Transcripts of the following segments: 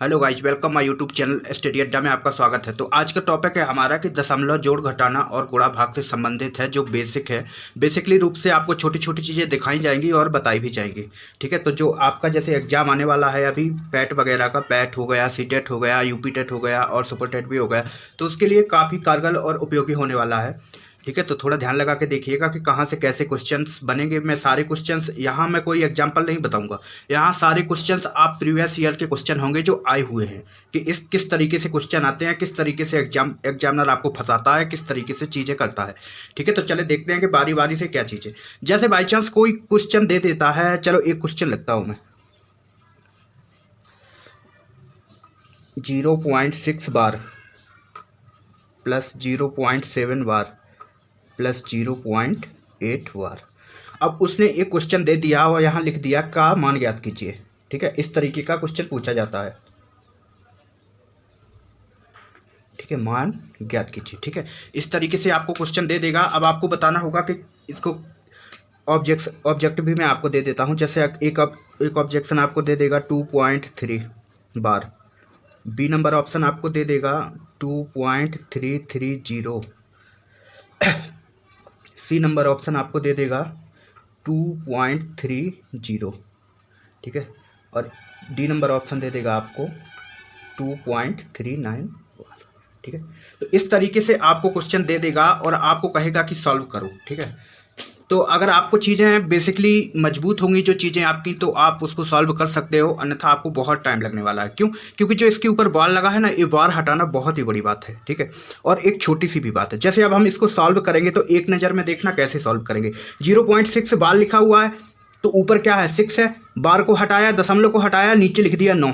Hello guys, welcome my YouTube channel study अड्डा में आपका स्वागत है। तो आज का टॉपिक है हमारा कि दशमलव, जोड़, घटाना और गुणा भाग से संबंधित है, जो बेसिक है। बेसिकली रूप से आपको छोटी छोटी चीज़ें दिखाई जाएंगी और बताई भी जाएंगी। ठीक है, तो जो आपका जैसे एग्जाम आने वाला है अभी, पैट वगैरह का, पैट हो गया, सी टेट हो गया, यूपी टेट हो गया और सुपर टेट भी हो गया, तो उसके लिए काफ़ी कारगर और उपयोगी होने वाला है। ठीक है, तो थोड़ा ध्यान लगा के देखिएगा कि कहाँ से कैसे क्वेश्चंस बनेंगे। मैं सारे क्वेश्चंस यहाँ मैं कोई एग्जांपल नहीं बताऊंगा, यहाँ सारे क्वेश्चंस आप प्रीवियस ईयर के क्वेश्चन होंगे जो आए हुए हैं, कि इस किस तरीके से क्वेश्चन आते हैं, किस तरीके से एग्जामिनर आपको फंसाता है, किस तरीके से चीज़ें करता है। ठीक है, तो चले देखते हैं कि बारी बारी से क्या चीज़ें। जैसे बाई चांस कोई क्वेश्चन दे देता है, चलो एक क्वेश्चन लिखता हूँ मैं, 0.6 बार प्लस 0.7 बार प्लस 0.8 बार। अब उसने एक क्वेश्चन दे दिया और यहाँ लिख दिया का मान ज्ञात कीजिए। ठीक है, इस तरीके का क्वेश्चन पूछा जाता है। ठीक है, मान ज्ञात कीजिए। ठीक है, इस तरीके से आपको क्वेश्चन दे देगा। अब आपको बताना होगा कि इसको ऑब्जेक्ट भी मैं आपको दे देता हूँ। जैसे एक ऑब्जेक्शन आपको दे देगा 2.3 बार, बी नंबर ऑप्शन आपको दे देगा 2.330, सी नंबर ऑप्शन आपको दे देगा 2.30। ठीक है, और डी नंबर ऑप्शन दे देगा आपको 2.39। ठीक है, तो इस तरीके से आपको क्वेश्चन दे देगा और आपको कहेगा कि सॉल्व करो। ठीक है, तो अगर आपको चीज़ें बेसिकली मजबूत होंगी जो चीज़ें आपकी, तो आप उसको सॉल्व कर सकते हो, अन्यथा आपको बहुत टाइम लगने वाला है। क्यों? क्योंकि जो इसके ऊपर बार लगा है ना, ये बार हटाना बहुत ही बड़ी बात है। ठीक है, और एक छोटी सी भी बात है। जैसे अब हम इसको सॉल्व करेंगे तो एक नज़र में देखना कैसे सॉल्व करेंगे। 0.6 बार लिखा हुआ है, तो ऊपर क्या है, 6 है, बार को हटाया, दशमलव को हटाया, नीचे लिख दिया 9,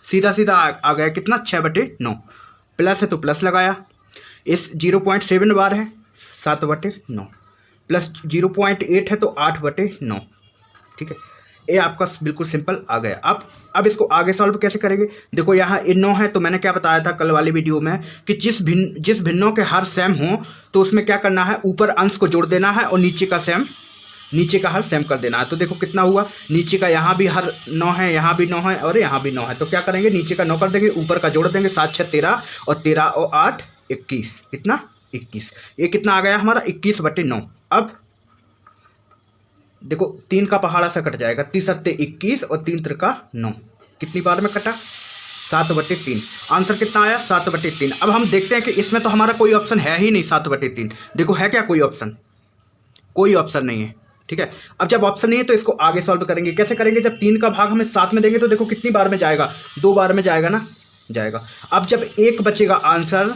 सीधा सीधा आ गया कितना, 6/9। प्लस है तो प्लस लगाया। इस 0.7 बार है, 7/9, प्लस 0.8 है तो 8/9। ठीक है, ये आपका बिल्कुल सिंपल आ गया। अब इसको आगे सॉल्व कैसे करेंगे। देखो यहाँ 9 है, तो मैंने क्या बताया था कल वाली वीडियो में कि जिस भिन्नों के हर सेम हो तो उसमें क्या करना है, ऊपर अंश को जोड़ देना है और नीचे का हर सेम कर देना है। तो देखो कितना हुआ, नीचे का यहाँ भी हर 9 है, यहाँ भी 9 है और यहाँ भी 9 है। तो क्या करेंगे, नीचे का 9 कर देंगे, ऊपर का जोड़ देंगे, 7 6 13 और 13 और 8 21, कितना 21। ये कितना आ गया हमारा, 21/9। अब देखो 3 का पहाड़ा से कट जाएगा, 30 सत्ते 21 और 3 त्रिका 9, कितनी बार में कटा, 7/3। आंसर कितना आया, 7/3। अब हम देखते हैं कि इसमें तो हमारा कोई ऑप्शन है ही नहीं 7/3। देखो है क्या कोई ऑप्शन, कोई ऑप्शन नहीं है। ठीक है, अब जब ऑप्शन नहीं है तो इसको आगे सॉल्व करेंगे। कैसे करेंगे, जब 3 का भाग हमें 7 में देंगे तो देखो कितनी बार में जाएगा, 2 बार में जाएगा ना, जाएगा। अब जब 1 बचेगा आंसर,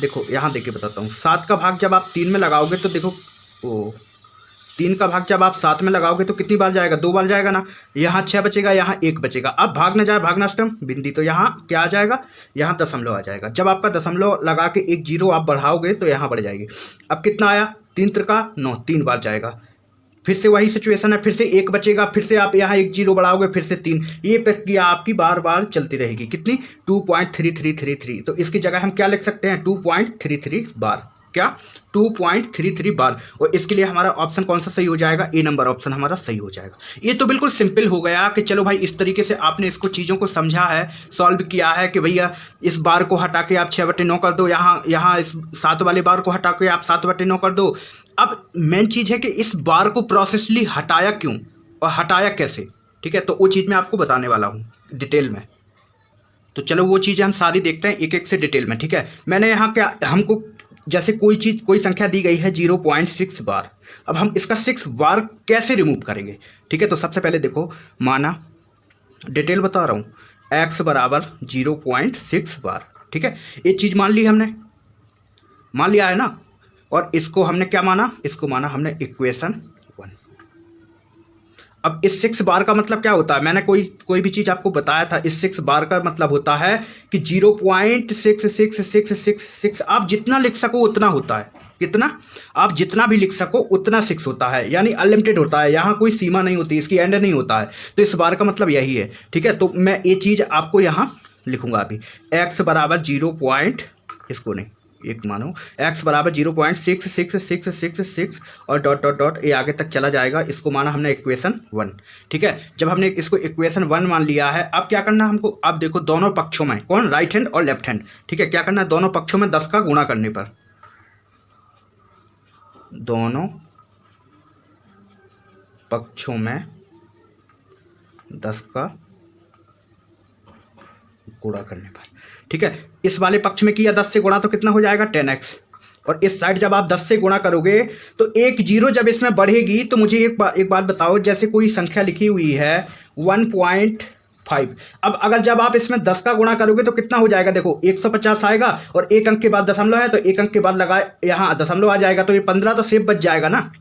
देखो यहाँ देख के बताता हूँ, 7 का भाग जब आप 3 में लगाओगे तो देखो 3 का भाग जब आप 7 में लगाओगे तो कितनी बार जाएगा, 2 बार जाएगा ना। यहाँ 6 बचेगा, यहाँ 1 बचेगा। अब भाग न जाए, भागनाष्टम बिंदी, तो यहाँ क्या आ जाएगा, यहाँ दशमलव आ जाएगा। जब आपका दशमलव लगा के एक 0 आप बढ़ाओगे तो यहाँ बढ़ जाएगी। अब कितना आया, 3 त्रिका 9, 3 बार जाएगा। फिर से वही सिचुएशन है, फिर से 1 बचेगा, फिर से आप यहाँ 1 0 बढ़ाओगे, फिर से 3। ये प्रक्रिया आपकी बार बार चलती रहेगी। कितनी, 2.3333। तो इसकी जगह हम क्या लिख सकते हैं, 2.33 बार, क्या 2.33 बार। और इसके लिए हमारा ऑप्शन कौन सा सही हो जाएगा, ए नंबर ऑप्शन हमारा सही हो जाएगा। ये तो बिल्कुल सिंपल हो गया कि चलो भाई इस तरीके से आपने इसको चीज़ों को समझा है, सॉल्व किया है कि भैया इस बार को हटा के आप 6/9 कर दो, यहाँ इस 7 वाले बार को हटा के आप 7/9 कर दो। अब मेन चीज़ है कि इस बार को प्रोसेसली हटाया क्यों और हटाया कैसे। ठीक है, तो वो चीज़ मैं आपको बताने वाला हूँ डिटेल में। तो चलो वो चीज़ें हम सारी देखते हैं एक एक से डिटेल में। ठीक है, मैंने यहाँ क्या, हमको जैसे कोई संख्या दी गई है 0.6 बार। अब हम इसका 6 बार कैसे रिमूव करेंगे। ठीक है, तो सबसे पहले देखो, माना डिटेल बता रहा हूँ, x बराबर 0.6 बार। ठीक है, ये चीज़ मान ली हमने, मान लिया है ना। और इसको हमने क्या माना, इसको माना हमने इक्वेशन 1। अब इस 6 बार का मतलब क्या होता है, मैंने कोई भी चीज़ आपको बताया था। इस 6 बार का मतलब होता है कि 0.6666 आप जितना लिख सको उतना होता है। कितना, आप जितना भी लिख सको उतना 6 होता है, यानी अनलिमिटेड होता है। यहाँ कोई सीमा नहीं होती, इसकी एंड नहीं होता है। तो इस बार का मतलब यही है। ठीक है, तो मैं ये चीज़ आपको यहाँ लिखूंगा अभी, x बराबर 0. इसको नहीं, एक मानो x बराबर 0.6666 और डॉट डॉट डॉट ये आगे तक चला जाएगा। इसको माना हमने इक्वेशन 1। ठीक है, जब हमने इसको इक्वेशन 1 मान लिया है, अब क्या करना है हमको, अब देखो दोनों पक्षों में, कौन, राइट हैंड और लेफ्ट हैंड। ठीक है, क्या करना है, दोनों पक्षों में 10 का गुणा करने पर, दोनों पक्षों में 10 का गुणा करने पर। ठीक है, इस वाले पक्ष में किया 10 से गुणा तो कितना हो जाएगा 10x, और इस साइड जब आप 10 से गुणा करोगे तो एक जीरो जब इसमें बढ़ेगी तो मुझे एक बात बताओ, जैसे कोई संख्या लिखी हुई है 1.5, अब अगर जब आप इसमें 10 का गुणा करोगे तो कितना हो जाएगा, देखो 150 आएगा और एक अंक के बाद दशमलव है तो एक अंक के बाद लगाए यहाँ दशमलव आ जाएगा, तो ये 15 तो सेफ बच जाएगा ना,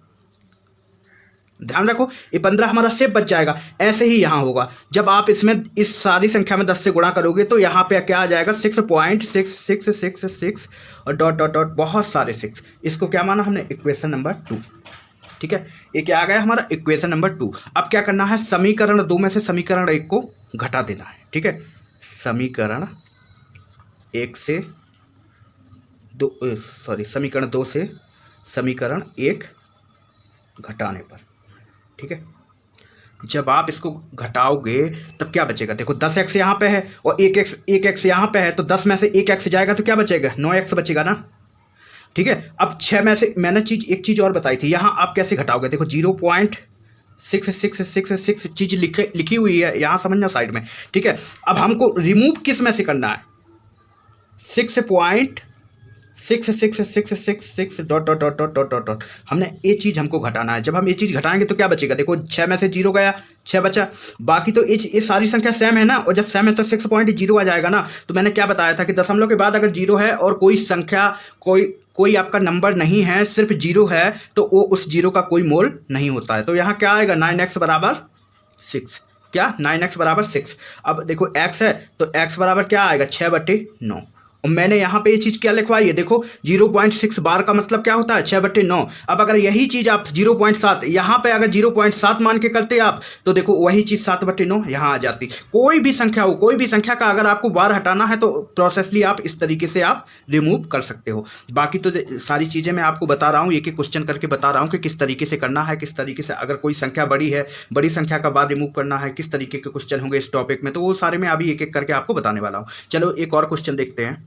ध्यान रखो ये 15 हमारा सेफ बच जाएगा। ऐसे ही यहाँ होगा, जब आप इसमें इस सारी संख्या में 10 से गुणा करोगे तो यहाँ पे क्या आ जाएगा 6.6666 और डॉट डॉट डॉट बहुत सारे 6, इसको क्या माना हमने इक्वेशन नंबर 2। ठीक है, ये क्या आ गया हमारा इक्वेशन नंबर 2। अब क्या करना है, समीकरण 2 में से समीकरण 1 को घटा देना है। ठीक है, समीकरण 1 से 2 समीकरण 2 से समीकरण 1 घटाने पर। ठीक है, जब आप इसको घटाओगे तब क्या बचेगा, देखो 10x यहाँ पे है और 1x यहाँ पे है, तो 10 में से 1x जाएगा तो क्या बचेगा 9x बचेगा ना। ठीक है, अब 6 में से मैंने एक चीज़ और बताई थी, यहाँ आप कैसे घटाओगे, देखो 0.6666 चीज़ लिखी हुई है यहाँ, समझना साइड में। ठीक है, अब हमको रिमूव किस में से करना है, 6.6666 dot dot dot dot dot dot dot, हमने ये चीज़ हमको घटाना है। जब हम ये चीज़ घटाएंगे तो क्या बचेगा, देखो 6 में से 0 गया, 6 बचा, बाकी तो ये सारी संख्या सेम है ना, और जब सेम है तो 6.0 आ जाएगा ना। तो मैंने क्या बताया था कि दशमलव के बाद अगर 0 है और कोई संख्या कोई आपका नंबर नहीं है, सिर्फ 0 है, तो वो उस 0 का कोई मोल नहीं होता है। तो यहाँ क्या आएगा 9x बराबर 6, क्या 9x बराबर 6। अब देखो x है तो x बराबर क्या आएगा 6/9, और मैंने यहाँ पे ये चीज़ क्या लिखवाई है, देखो 0.6 बार का मतलब क्या होता है 6/9। अब अगर यही चीज़ आप 0.7 यहाँ पे अगर 0.7 मान के करते आप तो देखो वही चीज़ 7/9 यहाँ आ जाती। कोई भी संख्या हो, कोई भी संख्या का अगर आपको बार हटाना है तो प्रोसेसली आप इस तरीके से आप रिमूव कर सकते हो। बाकी तो सारी चीज़ें मैं आपको बता रहा हूँ, एक एक क्वेश्चन करके बता रहा हूँ कि किस तरीके से करना है, किस तरीके से अगर कोई संख्या बड़ी है, बड़ी संख्या का बाद रिमूव करना है, किस तरीके के क्वेश्चन होंगे इस टॉपिक में, तो वो सारे मैं अभी एक एक करके आपको बताने वाला हूँ। चलो एक और क्वेश्चन देखते हैं।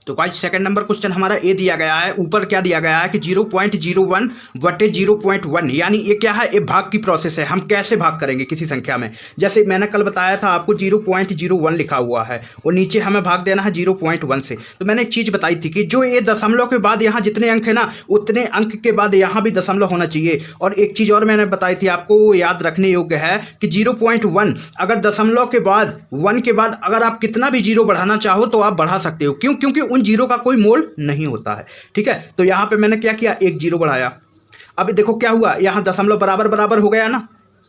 तो गाइस सेकंड नंबर क्वेश्चन हमारा ये दिया गया है, ऊपर क्या दिया गया है कि 0.01 बटे 0.1, यानी ये क्या है, ये भाग की प्रोसेस है। हम कैसे भाग करेंगे किसी संख्या में, जैसे मैंने कल बताया था आपको 0.01 लिखा हुआ है और नीचे हमें भाग देना है 0.1 से। तो मैंने एक चीज़ बताई थी कि जो ये दशमलव के बाद यहाँ जितने अंक है ना, उतने अंक के बाद यहाँ भी दशमलव होना चाहिए। और एक चीज़ और मैंने बताई थी आपको, वो याद रखने योग्य है कि 0.1 अगर दशमलव के बाद 1 के बाद अगर आप कितना भी 0 बढ़ाना चाहो तो आप बढ़ा सकते हो, क्यों, क्योंकि उन 0 का कोई मोल नहीं होता है। ठीक है, तो यहां पे मैंने क्या किया, एक 0 बढ़ाया। अब देखो क्या हुआ, यहां दशमलव बराबर बराबर हो गया ना,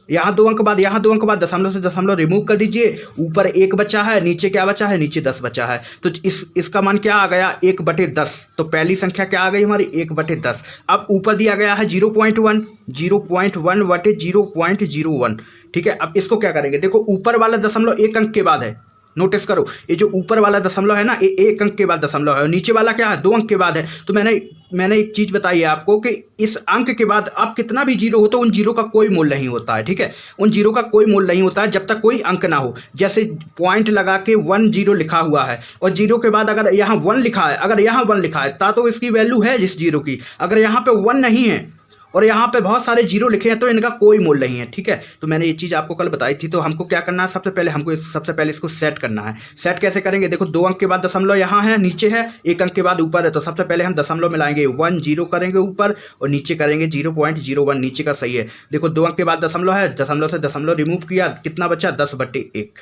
यहां 2 अंक बाद, यहां 2 अंक बाद, दशमलव से दशमलव रिमूव कर दीजिए, ऊपर 1 बचा है, नीचे क्या बचा है, नीचे 10 बचा है। तो इसका मान क्या आ गया 1/10। तो पहली संख्या क्या आ गई हमारी 1/10। अब ऊपर दिया गया है 0.1 बटे 0.01। ठीक है, अब इसको क्या करेंगे, देखो ऊपर वाला दशमलव 1 अंक के बाद है, नोटिस करो ये जो ऊपर वाला दशमलव है ना, ये 1 अंक के बाद दशमलव है, और नीचे वाला क्या है 2 अंक के बाद है। तो मैंने एक चीज़ बताई है आपको कि इस अंक के बाद आप कितना भी 0 हो तो उन 0 का कोई मोल नहीं होता है। ठीक है, उन 0 का कोई मोल नहीं होता है जब तक कोई अंक ना हो। जैसे पॉइंट लगा के 10 लिखा हुआ है और 0 के बाद अगर यहाँ 1 लिखा है, अगर यहाँ 1 लिखा है तो इसकी वैल्यू है जिस 0 की। अगर यहाँ पे 1 नहीं है और यहाँ पे बहुत सारे 0 लिखे हैं तो इनका कोई मोल नहीं है। ठीक है, तो मैंने ये चीज़ आपको कल बताई थी। तो हमको क्या करना है, सबसे पहले इसको सेट करना है। सेट कैसे करेंगे, देखो 2 अंक के बाद दशमलव यहाँ है, नीचे है, 1 अंक के बाद ऊपर है। तो सबसे पहले हम दशमलव मिलाएंगे, 10 करेंगे ऊपर और नीचे करेंगे 0.01, नीचे का सही है। देखो 2 अंक के बाद दशमलव है, दशमलव से दशमलव रिमूव किया, कितना बचा 10/1,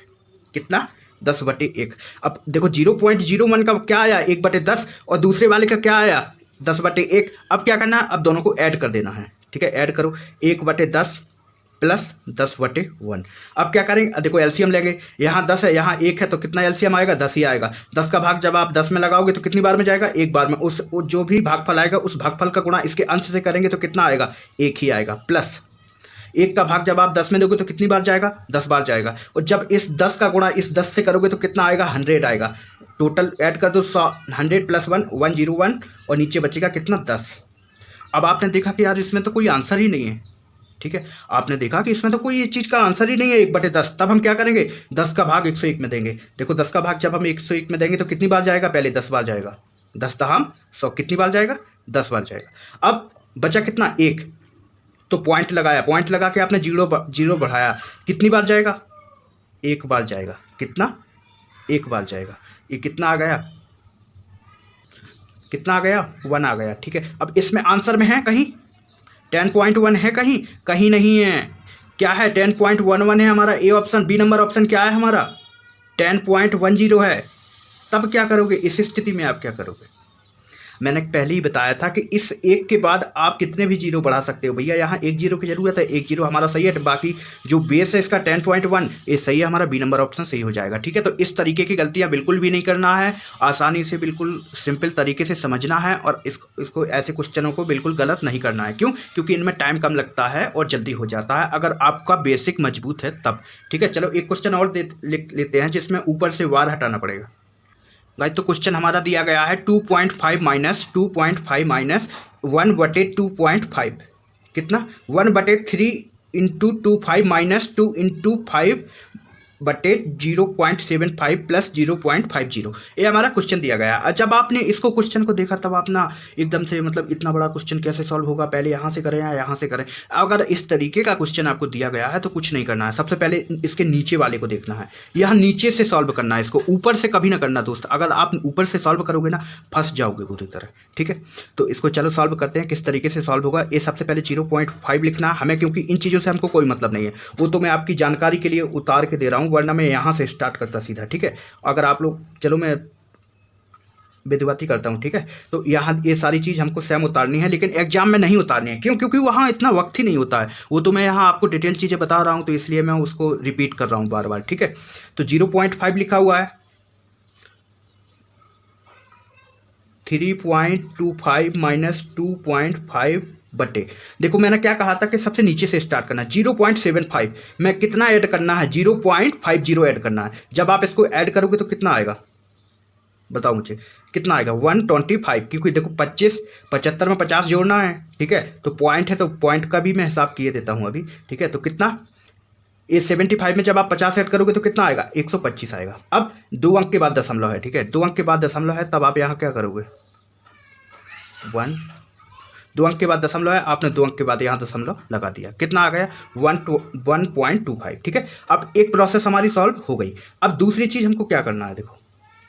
कितना 10/1। अब देखो 0.01 का क्या आया 1/10 और दूसरे वाले का क्या आया 10/1। अब क्या करना है, अब दोनों को ऐड कर देना है। ठीक है, ऐड करो 1/10 प्लस 10/1। अब क्या करेंगे, देखो एलसीएम लेंगे, यहाँ 10 है, यहाँ 1 है, तो कितना एलसीएम आएगा 10 ही आएगा। 10 का भाग जब आप 10 में लगाओगे तो कितनी बार में जाएगा, एक बार में। उस जो भी भागफल आएगा उस भागफल का गुणा इसके अंश से करेंगे तो कितना आएगा 1 ही आएगा। प्लस 1 का भाग जब आप 10 में दोगे तो कितनी बार जाएगा 10 बार जाएगा। और जब इस 10 का गुणा इस 10 से करोगे तो कितना आएगा 100 आएगा। टोटल ऐड कर दो 100 + 1 101 और नीचे बचेगा कितना 10। अब आपने देखा कि यार इसमें तो कोई आंसर ही नहीं है, ठीक है, आपने देखा कि इसमें तो कोई चीज़ का आंसर ही नहीं है 1/10। तब हम क्या करेंगे, 10 का भाग 101 में देंगे। देखो 10 का भाग जब हम 101 में देंगे तो कितनी बार जाएगा, पहले 10 बार जाएगा, 10 दहाम 100 कितनी बार जाएगा, 10 बार जाएगा। अब बचा कितना 1, तो पॉइंट लगाया, पॉइंट लगा के आपने जीरो बढ़ाया, कितनी बार जाएगा, 1 बार जाएगा। कितना, 1 बार जाएगा। ये कितना आ गया, कितना आ गया, 1 आ गया, ठीक है। अब इसमें आंसर में है कहीं 10.1 है, कहीं कहीं नहीं है। क्या है 10.11 है हमारा A option, B number option क्या है हमारा 10.10 है। तब क्या करोगे, इस स्थिति में आप क्या करोगे, मैंने पहले ही बताया था कि इस 1 के बाद आप कितने भी जीरो बढ़ा सकते हो। भैया यहाँ 1 0 की ज़रूरत है, 1 0 हमारा सही है, बाकी जो बेस है इसका 10.1 ये सही है, हमारा बी नंबर ऑप्शन सही हो जाएगा, ठीक है। तो इस तरीके की गलतियाँ बिल्कुल भी नहीं करना है, आसानी से बिल्कुल सिंपल तरीके से समझना है और इसको ऐसे क्वेश्चनों को बिल्कुल गलत नहीं करना है। क्यों, क्योंकि इनमें टाइम कम लगता है और जल्दी हो जाता है अगर आपका बेसिक मजबूत है तब, ठीक है। चलो एक क्वेश्चन और लिख लेते हैं जिसमें ऊपर से वार हटाना पड़ेगा। गाइस तो क्वेश्चन हमारा दिया गया है 2.5 माइनस 1/2.5 कितना 1/3 × 2.5 माइनस 2 × 5/0.75 प्लस 0.50 ये हमारा क्वेश्चन दिया गया है। जब आपने इसको क्वेश्चन को देखा तब आप ना एकदम से मतलब इतना बड़ा क्वेश्चन कैसे सॉल्व होगा, पहले यहाँ से करें या यहाँ से करें। अगर इस तरीके का क्वेश्चन आपको दिया गया है तो कुछ नहीं करना है, सबसे पहले इसके नीचे वाले को देखना है, यहाँ नीचे से सॉल्व करना है, इसको ऊपर से कभी ना करना दोस्त। अगर आप ऊपर से सॉल्व करोगे ना फंस जाओगे पूरी तरह, ठीक है। तो इसको चलो सॉल्व करते हैं, किस तरीके से सॉल्व होगा। ये सबसे पहले 0.5 लिखना है हमें, क्योंकि इन चीज़ों से हमको कोई मतलब नहीं है, वो तो मैं आपकी जानकारी के लिए उतार के दे रहा हूँ, वरना मैं यहाँ से स्टार्ट करता सीधा, ठीक है। अगर आप लोग, चलो मैं बेदुबाती करता हूँ, ठीक है। तो यहाँ ये सारी चीज़ हमको सेम उतारनी है, लेकिन एग्जाम में नहीं उतारनी है। क्यों, क्योंकि वहाँ इतना वक्त ही नहीं होता है, वो तो मैं यहाँ आपको डिटेल चीज़ें बता रहा हूँ तो इसलिए मैं उसको रिपीट कर रहा हूँ बार बार, ठीक है। तो 0.5 लिखा हुआ है, 3.25 माइनस 2.5 बटे, देखो मैंने क्या कहा था कि सबसे नीचे से स्टार्ट करना है। 0.75 में कितना ऐड करना है, 0.50 ऐड करना है। जब आप इसको ऐड करोगे तो कितना आएगा, बताओ मुझे कितना आएगा, 125, क्योंकि देखो 75 में 50 जोड़ना है, ठीक है। तो पॉइंट है तो पॉइंट का भी मैं हिसाब किए देता हूँ अभी, ठीक है। तो कितना, ये 75 में जब आप 50 ऐड करोगे तो कितना आएगा, 125 आएगा। अब 2 अंक के बाद दशमलव है, ठीक है, 2 अंक के बाद दशमलव है, तब आप यहाँ क्या करोगे, 2 अंक के बाद दशमलव है, आपने 2 अंक के बाद यहाँ दशमलव लगा दिया, कितना आ गया 1.25, ठीक है। अब एक प्रोसेस हमारी सॉल्व हो गई। अब दूसरी चीज़ हमको क्या करना है, देखो,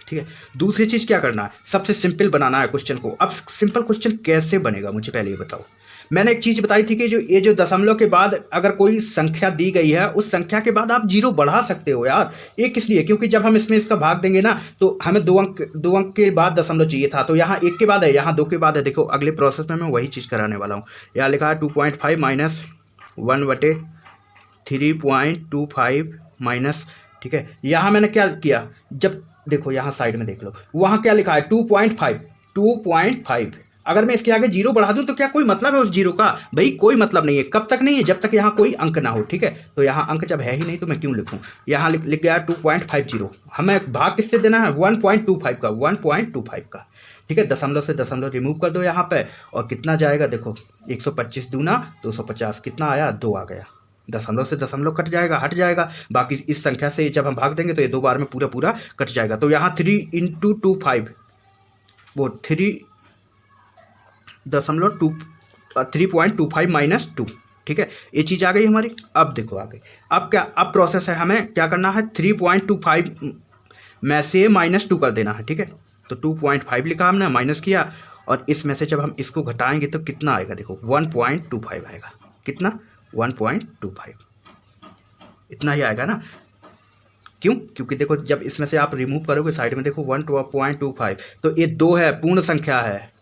ठीक है, दूसरी चीज़ क्या करना है, सबसे सिंपल बनाना है क्वेश्चन को। अब सिंपल क्वेश्चन कैसे बनेगा मुझे पहले ये बताओ। मैंने एक चीज़ बताई थी कि जो दशमलव के बाद अगर कोई संख्या दी गई है उस संख्या के बाद आप 0 बढ़ा सकते हो यार। ये किस लिए, क्योंकि जब हम इसमें इसका भाग देंगे ना तो हमें 2 अंक के बाद दशमलव चाहिए था, तो यहाँ 1 के बाद है, यहाँ 2 के बाद है। देखो अगले प्रोसेस में मैं वही चीज़ कराने वाला हूँ। यहाँ लिखा है 2.5 माइनस 1/3.25 माइनस, ठीक है। यहाँ मैंने क्या किया, जब देखो यहाँ साइड में देख लो, वहाँ क्या लिखा है 2.5, अगर मैं इसके आगे 0 बढ़ा दूं तो क्या कोई मतलब है उस 0 का, भाई कोई मतलब नहीं है। कब तक नहीं है, जब तक यहाँ कोई अंक ना हो, ठीक है। तो यहाँ अंक जब है ही नहीं तो मैं क्यों लिखूं, यहाँ लिख गया 2.50, हमें भाग किससे देना है 1.25 का, 1.25 का, ठीक है। दशमलव से दशमलव रिमूव कर दो यहाँ पे और कितना जाएगा, देखो 125 दूना 250, कितना आया 2 आ गया। दशमलव से दशमलव कट जाएगा, हट जाएगा, बाकी इस संख्या से जब हम भाग देंगे तो ये 2 बार में पूरा कट जाएगा। तो यहाँ 3 × 25 वो 3.25 माइनस 2, ठीक है, ये चीज़ आ गई हमारी। अब देखो आ गई, अब क्या, अब प्रोसेस है, हमें क्या करना है 3.25 में से -2 कर देना है, ठीक है। तो 2.5 लिखा हमने, माइनस किया और इसमें से जब हम इसको घटाएंगे तो कितना आएगा, देखो 1.25 आएगा, कितना 1.25, इतना ही आएगा ना। क्यों, क्योंकि देखो जब इसमें से आप रिमूव करोगे साइड में देखो 1.25, तो ये 2 है, पूर्ण संख्या है,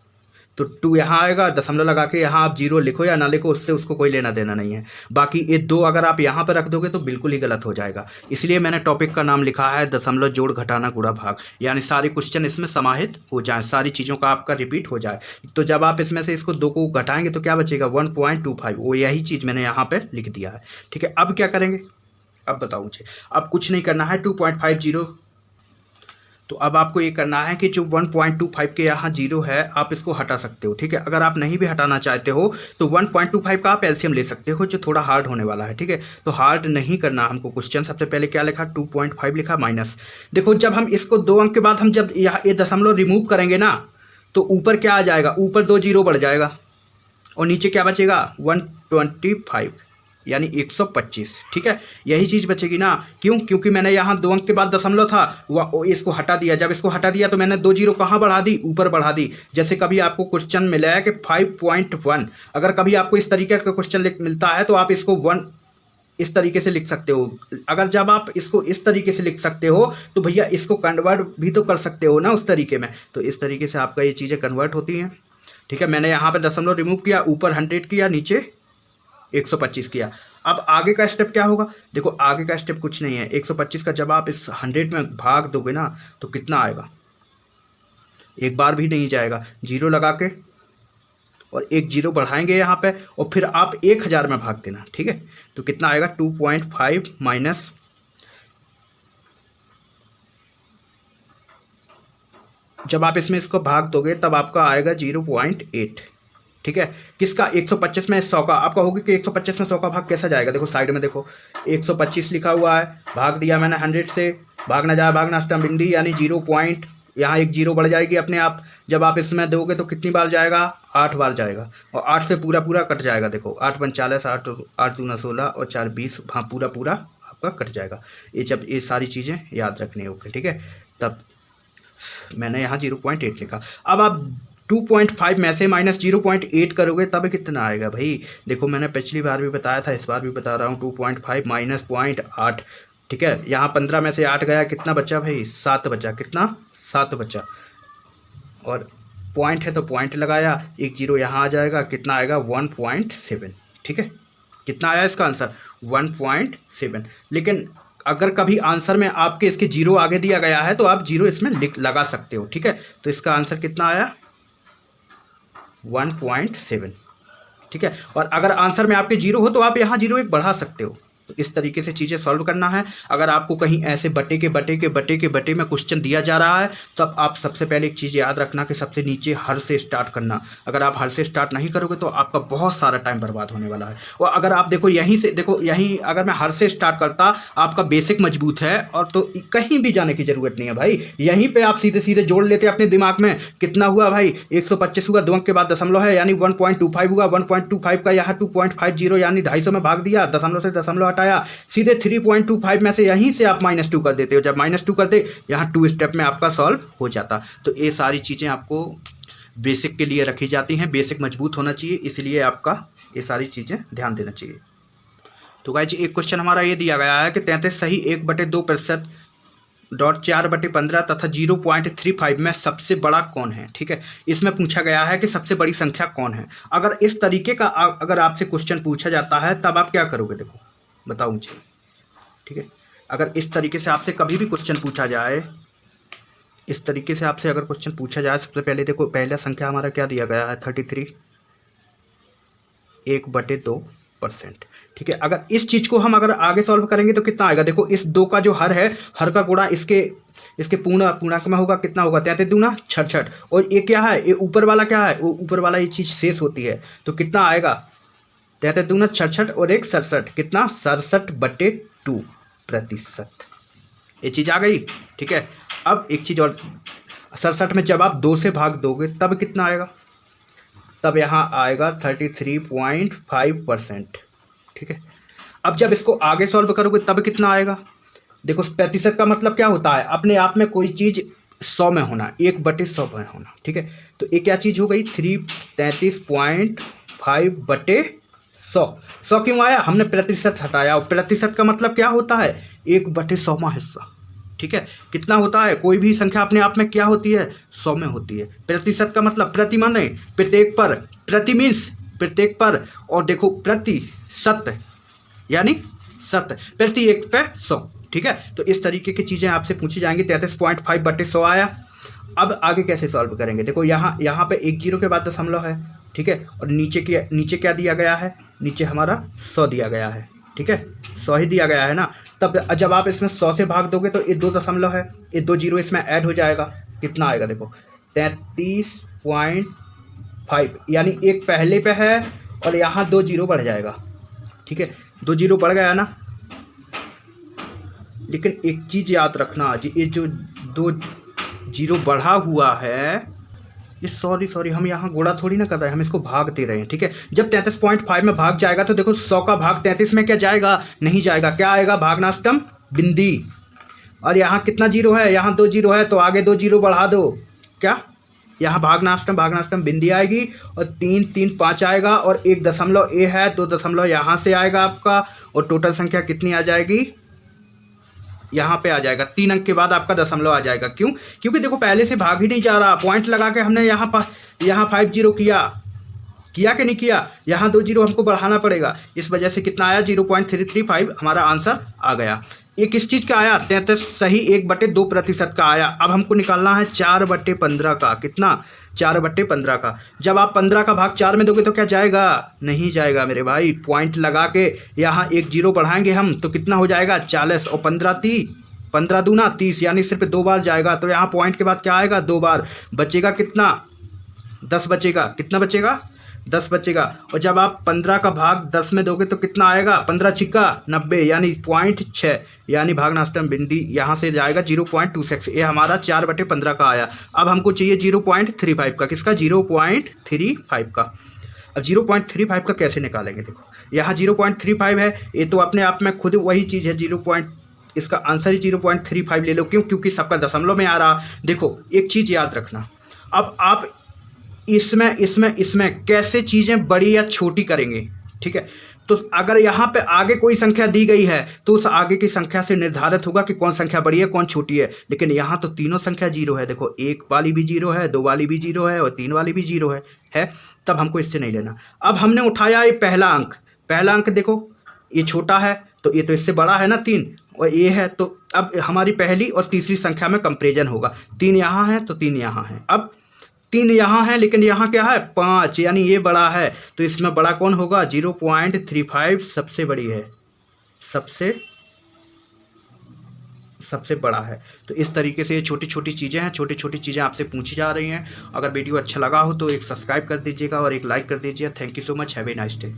तो 2 यहाँ आएगा, दशमलव लगा के यहाँ आप 0 लिखो या ना लिखो उससे उसको कोई लेना देना नहीं है। बाकी ये 2 अगर आप यहाँ पर रख दोगे तो बिल्कुल ही गलत हो जाएगा, इसलिए मैंने टॉपिक का नाम लिखा है दशमलव जोड़ घटाना गुणा भाग, यानी सारे क्वेश्चन इसमें समाहित हो जाए, सारी चीज़ों का आपका रिपीट हो जाए। तो जब आप इसमें से इसको 2 को घटाएंगे तो क्या बचेगा 1.25, वो यही चीज़ मैंने यहाँ पर लिख दिया है, ठीक है। अब क्या करेंगे, अब बताओ मुझे, अब कुछ नहीं करना है, 2.50 तो अब आपको ये करना है कि जो 1.25 के यहाँ जीरो है आप इसको हटा सकते हो, ठीक है। अगर आप नहीं भी हटाना चाहते हो तो 1.25 का आप एलसीएम ले सकते हो, जो थोड़ा हार्ड होने वाला है, ठीक है। तो हार्ड नहीं करना हमको क्वेश्चन। सबसे पहले क्या लिखा, 2.5 लिखा माइनस। देखो जब हम इसको 2 अंक के बाद हम जब यहाँ ये दशमलव रिमूव करेंगे ना, तो ऊपर क्या आ जाएगा, ऊपर 2 जीरो बढ़ जाएगा और नीचे क्या बचेगा 125 यानी 125, ठीक है। यही चीज़ बचेगी ना, क्यों, क्योंकि मैंने यहाँ 2 अंक के बाद दशमलव था वह इसको हटा दिया। जब इसको हटा दिया तो मैंने 2 जीरो कहाँ बढ़ा दी, ऊपर बढ़ा दी। जैसे कभी आपको क्वेश्चन मिला है कि 5.1, अगर कभी आपको इस तरीके का क्वेश्चन मिलता है तो आप इसको 1 इस तरीके से लिख सकते हो। अगर जब आप इसको इस तरीके से लिख सकते हो तो भैया इसको कन्वर्ट भी तो कर सकते हो ना उस तरीके में। तो इस तरीके से आपका ये चीज़ें कन्वर्ट होती हैं, ठीक है। मैंने यहाँ पे दशमलव रिमूव किया, ऊपर 100 किया, नीचे 125 किया। अब आगे का स्टेप क्या होगा, देखो आगे का स्टेप कुछ नहीं है। 125 का जब आप इस 100 में भाग दोगे ना तो कितना आएगा, एक बार भी नहीं जाएगा, जीरो लगा के और एक जीरो बढ़ाएंगे यहाँ पे और फिर आप 1000 में भाग देना, ठीक है। तो कितना आएगा 2.5 माइनस, जब आप इसमें इसको भाग दोगे तब आपका आएगा 0.8, ठीक है। किसका, 125 में 100 का। आप कहोगे कि 125 में 100 का भाग कैसा जाएगा, देखो साइड में देखो 125 लिखा हुआ है, भाग दिया मैंने 100 से, भागना जाए भागना स्टम्प बिंदी यानी 0 पॉइंट, यहाँ एक जीरो बढ़ जाएगी अपने आप। जब आप इसमें दोगे तो कितनी बार जाएगा, 8 बार जाएगा और 8 से पूरा पूरा कट जाएगा। देखो 8 × 40, 8 दूना 16 और 4 20, हाँ पूरा पूरा आपका कट जाएगा। ये जब ये सारी चीज़ें याद रखनी होगी, ठीक है। तब मैंने यहाँ 0.8 लिखा। अब आप 2.5 में से माइनस 0.8 करोगे तब कितना आएगा भाई, देखो मैंने पिछली बार भी बताया था, इस बार भी बता रहा हूँ, 2.5 माइनस 0.8, ठीक है। यहाँ 15 में से 8 गया, कितना बचा भाई, 7 बचा, कितना 7 बचा। और पॉइंट है तो पॉइंट लगाया, एक जीरो यहाँ आ जाएगा, कितना आएगा 1.7, ठीक है। कितना आया इसका आंसर 1.7। लेकिन अगर कभी आंसर में आपके इसके जीरो आगे दिया गया है तो आप जीरो इसमें लगा सकते हो, ठीक है। तो इसका आंसर कितना आया 1.7, ठीक है। और अगर आंसर में आपके जीरो हो तो आप यहाँ जीरो एक बढ़ा सकते हो। तो इस तरीके से चीज़ें सॉल्व करना है। अगर आपको कहीं ऐसे बटे के में क्वेश्चन दिया जा रहा है तब आप सबसे पहले एक चीज़ याद रखना कि सबसे नीचे हर से स्टार्ट करना। अगर आप हर से स्टार्ट नहीं करोगे तो आपका बहुत सारा टाइम बर्बाद होने वाला है। और अगर आप देखो यहीं से, देखो यहीं अगर मैं हर से स्टार्ट करता, आपका बेसिक मजबूत है और तो कहीं भी जाने की ज़रूरत नहीं है भाई। यहीं पर आप सीधे सीधे जोड़ लेते अपने दिमाग में, कितना हुआ भाई 125 हुआ, 2 अंक के बाद दशमलव है यानी 1.25 हुआ, 1.25 का यहाँ 2.50 यानी 250 में भाग दिया, दशमलव से दशमलव हटाया, सीधे 3.25 में से यहीं से आप -2 कर देते हो। जब -2 कर दे यहाँ 2 स्टेप में आपका सॉल्व हो जाता। तो ये सारी चीज़ें आपको बेसिक के लिए रखी जाती हैं, बेसिक मजबूत होना चाहिए, इसलिए आपका ये सारी चीज़ें ध्यान देना चाहिए। तो गाइस एक क्वेश्चन हमारा ये दिया गया है कि 33 सही 1/2% .4/15 तथा 0.35 में सबसे बड़ा कौन है, ठीक है। इसमें पूछा गया है कि सबसे बड़ी संख्या कौन है। अगर इस तरीके का अगर आपसे क्वेश्चन पूछा जाता है तब आप क्या करोगे, देखो बताओ मुझे, ठीक है। अगर इस तरीके से आपसे कभी भी क्वेश्चन पूछा जाए, इस तरीके से आपसे अगर क्वेश्चन पूछा जाए, सबसे पहले देखो पहला संख्या हमारा क्या दिया गया है 33 1/2%, ठीक है। अगर इस चीज़ को हम अगर आगे सॉल्व करेंगे तो कितना आएगा, देखो इस 2 का जो हर है, हर का गुणा इसके पूर्णांक में होगा, कितना होगा 33 दूना 66। और ये क्या है, ये ऊपर वाला क्या है, वो ऊपर वाला ये चीज़ शेष होती है, तो कितना आएगा 33 दूना 66 और 1 67, कितना 67/2%। ये चीज़ आ गई, ठीक है। अब एक चीज़ और, 67 में जब आप 2 से भाग दोगे तब कितना आएगा, तब यहाँ आएगा 33.5%, ठीक है। अब जब इसको आगे सॉल्व करोगे तब कितना आएगा, देखो प्रतिशत का मतलब क्या होता है, अपने आप में कोई चीज़ 100 में होना, 1/100 में होना, ठीक है। तो ये क्या चीज़ हो गई 33.5/100। 100 क्यों आया, हमने प्रतिशत हटाया, और प्रतिशत का मतलब क्या होता है 1/100वां हिस्सा, ठीक है। कितना होता है, कोई भी संख्या अपने आप में क्या होती है 100 में होती है। प्रतिशत का मतलब प्रति माने प्रत्येक पर, प्रति मीन्स प्रत्येक पर, और देखो प्रतिशत यानी शत, प्रति 1 पे 100, ठीक है। तो इस तरीके की चीज़ें आपसे पूछी जाएंगी। 33.5/100 आया। अब आगे कैसे सॉल्व करेंगे, देखो यहाँ पे 1 जीरो के बाद दशमलव है, ठीक है। और नीचे क्या दिया गया है, नीचे हमारा 100 दिया गया है, ठीक है। ठीक है, 100 ही दिया गया है ना। तब जब आप इसमें 100 से भाग दोगे तो ये 2 दशमलव है, ये 2 जीरो इसमें ऐड हो जाएगा, कितना आएगा देखो 33.5, यानी एक पहले पे है और यहाँ 2 जीरो बढ़ जाएगा। ठीक है, 2 जीरो बढ़ गया ना। लेकिन एक चीज़ याद रखना, ये जो 2 जीरो बढ़ा हुआ है, ये सॉरी हम यहाँ गुणा थोड़ी ना कर रहे हैं, हम इसको भाग दे रहे हैं। ठीक है, जब 33.5 में भाग जाएगा तो देखो 100 का भाग 33 में क्या जाएगा, नहीं जाएगा, क्या आएगा, भागनाष्टम बिंदी। और यहाँ कितना जीरो है, यहाँ 2 जीरो है, तो आगे 2 जीरो बढ़ा दो, क्या यहाँ भागनाष्टम बिंदी आएगी, और 3 3 5 आएगा, और 1 दशमलव ए है, 2 दशमलव यहाँ से आएगा आपका, और टोटल संख्या कितनी आ जाएगी, यहाँ पे आ जाएगा 3 अंक के बाद आपका दशमलव आ जाएगा। क्यों, क्योंकि देखो पहले से भाग ही नहीं जा रहा, पॉइंट लगा के हमने यहाँ 5 जीरो किया कि नहीं किया, यहाँ 2 जीरो हमको बढ़ाना पड़ेगा, इस वजह से कितना आया 0.335 हमारा आंसर आ गया। ये किस चीज़ का आया, 33 सही 1/2% का आया। अब हमको निकालना है 4/15 का, कितना 4/15 का। जब आप 15 का भाग 4 में दोगे तो क्या जाएगा, नहीं जाएगा मेरे भाई, पॉइंट लगा के यहाँ 1 जीरो बढ़ाएंगे हम तो कितना हो जाएगा 40, और 15 दूना 30, यानी सिर्फ 2 बार जाएगा, तो यहाँ पॉइंट के बाद क्या आएगा 2 बार, बचेगा कितना 10 बचेगा, कितना बचेगा 10 बचेगा। और जब आप 15 का भाग 10 में दोगे तो कितना आएगा, 15 छिक्का 90, यानी 0.6, यानी भागनाष्टम बिंदी यहाँ से जाएगा 0.26। ये हमारा 4/15 का आया। अब हमको चाहिए 0.35 का, किसका 0.35 का। अब 0.35 का कैसे निकालेंगे, देखो यहाँ 0.35 है, ये तो अपने आप में खुद वही चीज़ है, इसका आंसर ही 0.35 ले लो। क्यों, क्योंकि सबका दशमलव में आ रहा। देखो एक चीज़ याद रखना, अब आप इसमें कैसे चीज़ें बड़ी या छोटी करेंगे। ठीक है, तो अगर यहाँ पे आगे कोई संख्या दी गई है तो उस आगे की संख्या से निर्धारित होगा कि कौन संख्या बड़ी है कौन छोटी है। लेकिन यहाँ तो तीनों संख्या जीरो है, देखो 1 वाली भी जीरो है, 2 वाली भी जीरो है, और 3 वाली भी जीरो है, तब हमको इससे नहीं लेना। अब हमने उठाया ये पहला अंक, देखो ये छोटा है तो ये तो इससे बड़ा है ना 3, और ये है, तो अब हमारी पहली और तीसरी संख्या में कंपेरिजन होगा। 3 यहाँ है तो 3 यहाँ है, अब 3 यहाँ है, लेकिन यहाँ क्या है 5, यानी ये बड़ा है, तो इसमें बड़ा कौन होगा 0.35 सबसे बड़ी है, सबसे बड़ा है। तो इस तरीके से ये छोटी छोटी चीज़ें आपसे पूछी जा रही हैं। अगर वीडियो अच्छा लगा हो तो एक सब्सक्राइब कर दीजिएगा और एक लाइक कर दीजिएगा। Thank you so much, have a nice day.